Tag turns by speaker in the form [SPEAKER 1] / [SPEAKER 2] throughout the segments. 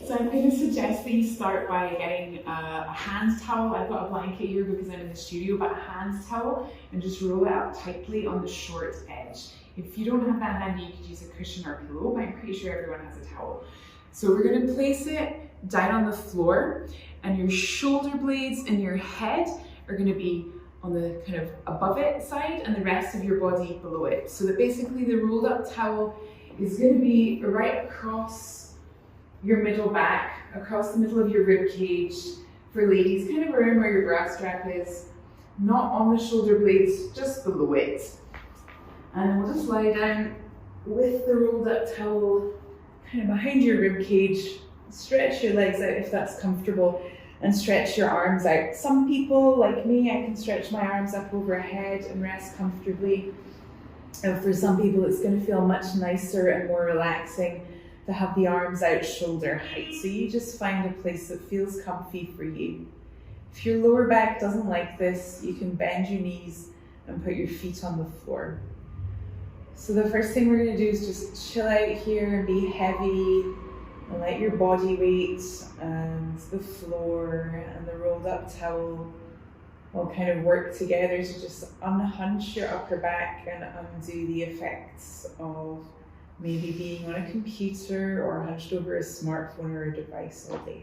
[SPEAKER 1] So I'm going to suggest that you start by getting a hand towel. I've got a blanket here because I'm in the studio, but a hand towel, and just roll it up tightly on the short edge. If you don't have that handy, you could use a cushion or pillow, but I'm pretty sure everyone has a towel. So we're going to place it down on the floor, and your shoulder blades and your head are going to be on the kind of above it side, and the rest of your body below it. So that basically the rolled up towel is going to be right across your middle back, across the middle of your rib cage. For ladies, kind of around where your bra strap is, not on the shoulder blades, just below it. And we'll just lie down with the rolled up towel kind of behind your rib cage. Stretch your legs out if that's comfortable, and stretch your arms out. Some people, like me, I can stretch my arms up overhead and rest comfortably. And for some people, it's going to feel much nicer and more relaxing to have the arms out shoulder height. So you just find a place that feels comfy for you. If your lower back doesn't like this, you can bend your knees and put your feet on the floor. So the first thing we're going to do is just chill out here and be heavy, and let your body weight and the floor and the rolled up towel all kind of work together to just unhunch your upper back and undo the effects of maybe being on a computer or hunched over a smartphone or a device all day.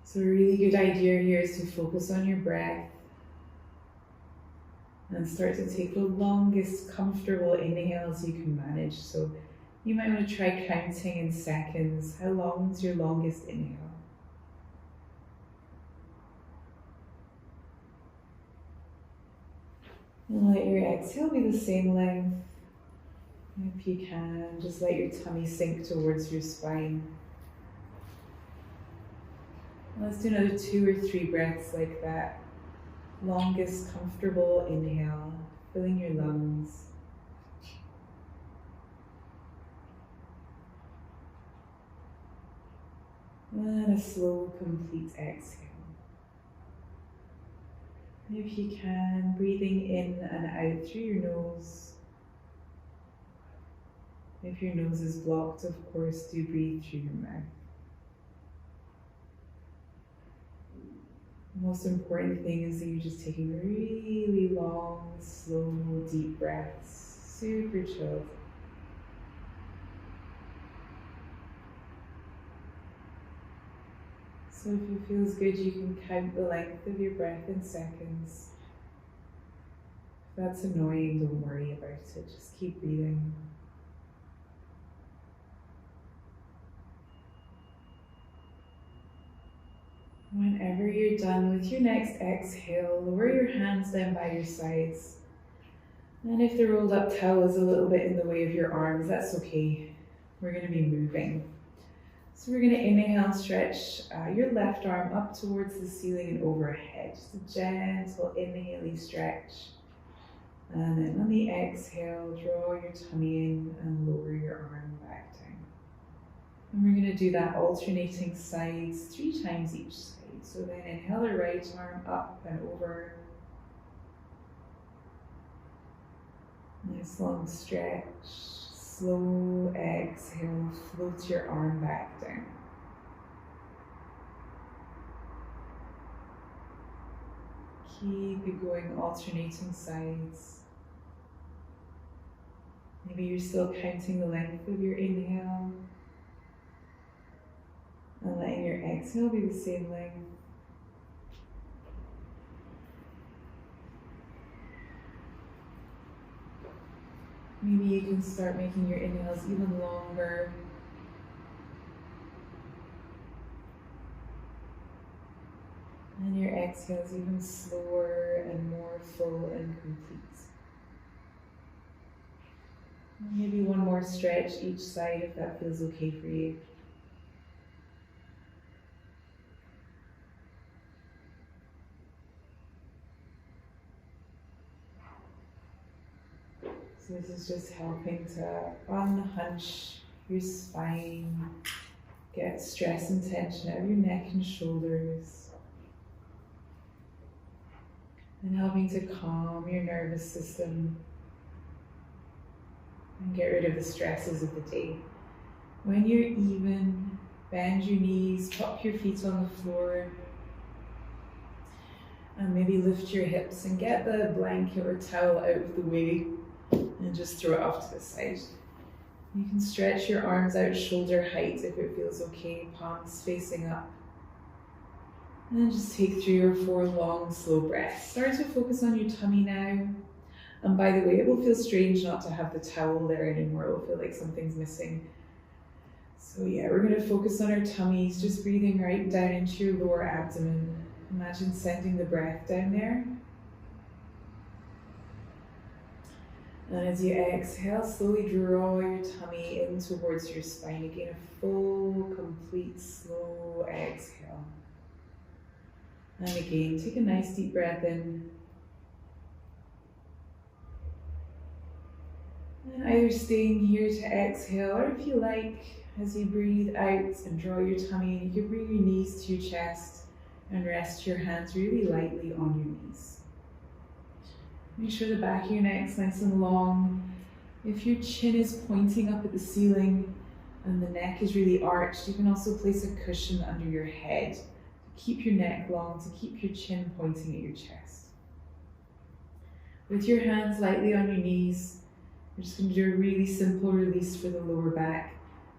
[SPEAKER 1] So a really good idea here is to focus on your breath and start to take the longest comfortable inhales you can manage. So you might want to try counting in seconds. How long is your longest inhale? And let your exhale be the same length. If you can, just let your tummy sink towards your spine. Let's do another 2 or 3 breaths like that. Longest comfortable inhale, filling your lungs. And a slow, complete exhale. If you can, breathing in and out through your nose. If your nose is blocked, of course, do breathe through your mouth. The most important thing is that you're just taking really long, slow, deep breaths, super chilled. So if it feels good, you can count the length of your breath in seconds. If that's annoying, don't worry about it, just keep breathing. Whenever you're done with your next exhale, lower your hands down by your sides. And if the rolled up towel is a little bit in the way of your arms, that's okay. We're going to be moving. So we're going to inhale, stretch your left arm up towards the ceiling and overhead. Just a gentle inhale, stretch. And then on the exhale, draw your tummy in and lower your arm back down. And we're going to do that alternating sides 3 times each side. So then inhale the right arm up and over. Nice long stretch. Slow exhale, float your arm back down. Keep it going, alternating sides. Maybe you're still counting the length of your inhale. And letting your exhale be the same length. Maybe you can start making your inhales even longer. And your exhales even slower and more full and complete. Maybe one more stretch each side if that feels okay for you. So this is just helping to unhunch your spine, get stress and tension out of your neck and shoulders, and helping to calm your nervous system and get rid of the stresses of the day. When you're even, bend your knees, pop your feet on the floor, and maybe lift your hips and get the blanket or towel out of the way and just throw it off to the side. You can stretch your arms out shoulder height if it feels okay, palms facing up. And then just take 3 or 4 long, slow breaths. Start to focus on your tummy now. And by the way, it will feel strange not to have the towel there anymore. It will feel like something's missing. So yeah, we're going to focus on our tummies, just breathing right down into your lower abdomen. Imagine sending the breath down there. And as you exhale, slowly draw your tummy in towards your spine. Again, a full, complete, slow exhale. And again, take a nice deep breath in. And either staying here to exhale, or if you like, as you breathe out and draw your tummy in, you can bring your knees to your chest and rest your hands really lightly on your knees. Make sure the back of your neck's nice and long. If your chin is pointing up at the ceiling and the neck is really arched, you can also place a cushion under your head to keep your neck long, to keep your chin pointing at your chest. With your hands lightly on your knees, we're just going to do a really simple release for the lower back.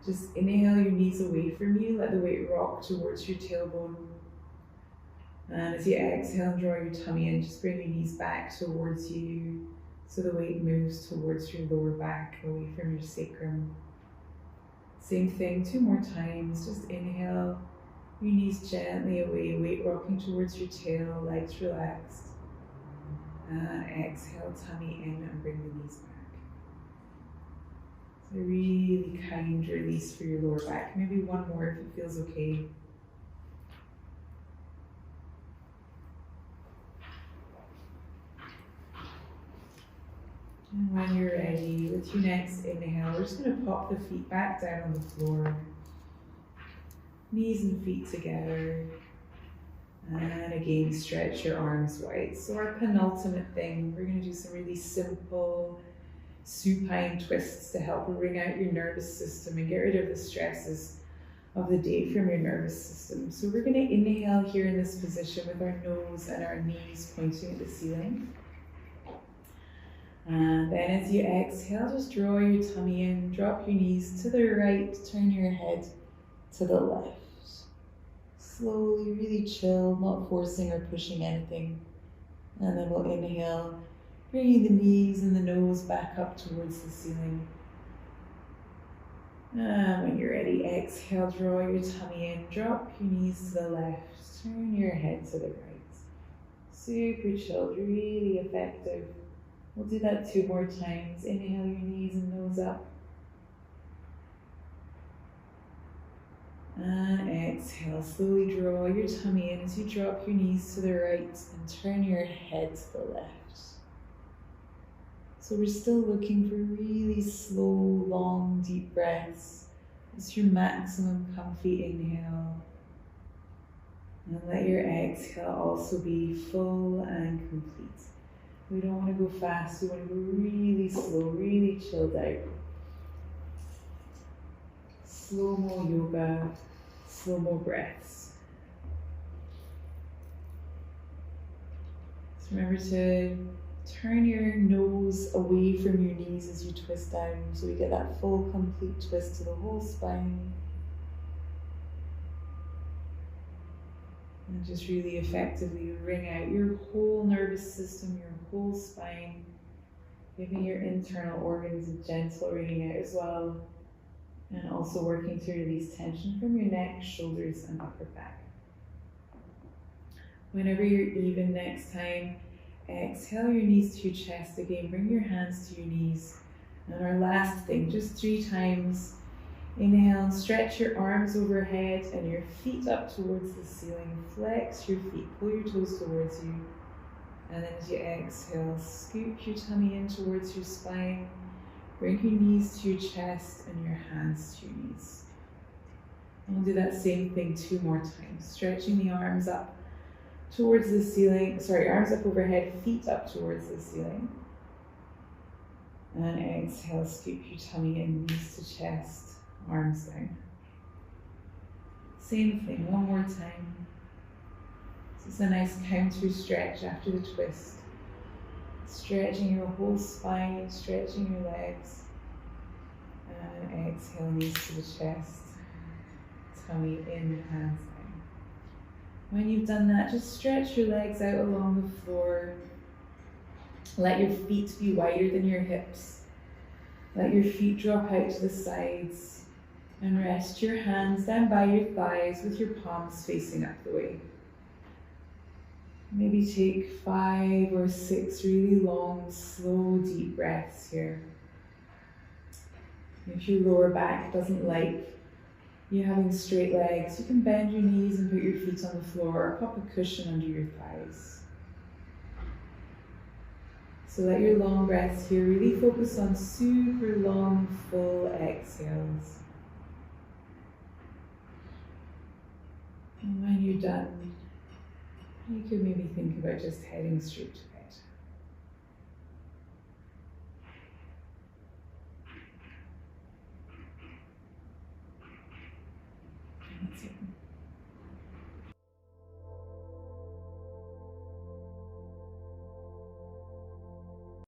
[SPEAKER 1] Just inhale your knees away from you, let the weight rock towards your tailbone. And as you exhale and draw your tummy in, just bring your knees back towards you so the weight moves towards your lower back, away from your sacrum. Same thing, 2 more times. Just inhale, your knees gently away, weight rocking towards your tail, legs relaxed. And exhale, tummy in and bring the knees back. So a really kind release for your lower back. Maybe 1 more if it feels okay. And when you're ready, with your next inhale, we're just going to pop the feet back down on the floor. Knees and feet together. And again, stretch your arms wide. So our penultimate thing, we're going to do some really simple supine twists to help wring out your nervous system and get rid of the stresses of the day from your nervous system. So we're going to inhale here in this position with our nose and our knees pointing at the ceiling. And then as you exhale, just draw your tummy in, drop your knees to the right, turn your head to the left. Slowly, really chill, not forcing or pushing anything. And then we'll inhale, bringing the knees and the nose back up towards the ceiling. And when you're ready, exhale, draw your tummy in, drop your knees to the left, turn your head to the right. Super chilled, really effective. We'll do that 2 more times. Inhale your knees and nose up. And exhale, slowly draw your tummy in as you drop your knees to the right and turn your head to the left. So we're still looking for really slow, long, deep breaths. It's your maximum comfy inhale. And let your exhale also be full and complete. We don't want to go fast, we want to go really slow, really chilled out. Slow-mo yoga, slow-mo breaths. So remember to turn your nose away from your knees as you twist down, so we get that full, complete twist to the whole spine. And just really effectively wring out your whole nervous system, your whole spine, giving your internal organs a gentle wringing out as well. And also working to release tension from your neck, shoulders, and upper back. Whenever you're even next time, exhale your knees to your chest again. Bring your hands to your knees. And our last thing, just 3 times. Inhale, stretch your arms overhead and your feet up towards the ceiling. Flex your feet, pull your toes towards you. And then as you exhale, scoop your tummy in towards your spine. Bring your knees to your chest and your hands to your knees. And we'll do that same thing 2 more times. Stretching the arms up towards the ceiling. Arms up overhead, feet up towards the ceiling. And exhale, scoop your tummy in, knees to chest. arms down. Same thing, one more time. This is a nice counter stretch after the twist. Stretching your whole spine, stretching your legs. And exhale, knees to the chest. Tummy in, hands down. When you've done that, just stretch your legs out along the floor. Let your feet be wider than your hips. Let your feet drop out to the sides. And rest your hands down by your thighs with your palms facing up the way. Maybe take 5 or 6 really long, slow, deep breaths here. If your lower back doesn't like you having straight legs, you can bend your knees and put your feet on the floor or pop a cushion under your thighs. So let your long breaths here really focus on super long, full exhales. And when you're done, you could maybe think about just heading straight to bed. And that's it.